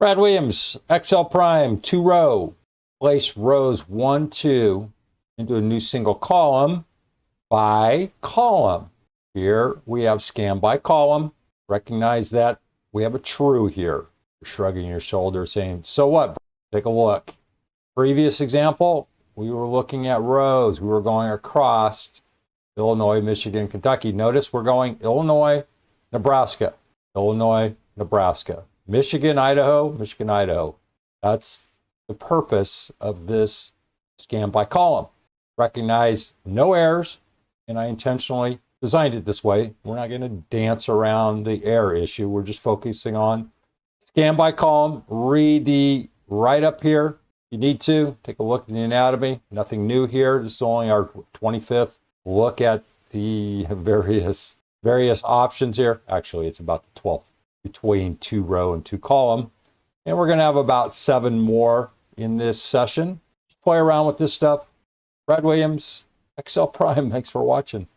Brad Williams, XL Prime, 2-row. Place rows 1, 2 into a new single column by column. Here we have scan by column. Recognize that we have a true here. You're shrugging your shoulders saying, so what? Take a look. Previous example, we were looking at rows. We were going across Illinois, Michigan, Kentucky. Notice we're going Illinois, Nebraska, Illinois, Nebraska, Michigan, Idaho, Michigan, Idaho. That's the purpose of this scan by column. Recognize no errors, and I intentionally designed it this way. We're not going to dance around the error issue. We're just focusing on scan by column. Read the write-up here. You need to take a look at the anatomy. Nothing new here. This is only our 25th look at the various options here. Actually, it's about the 12th between 2-row and 2-column. And we're going to have about 7 more in this session. Just play around with this stuff. Brad Williams, XL Prime. Thanks for watching.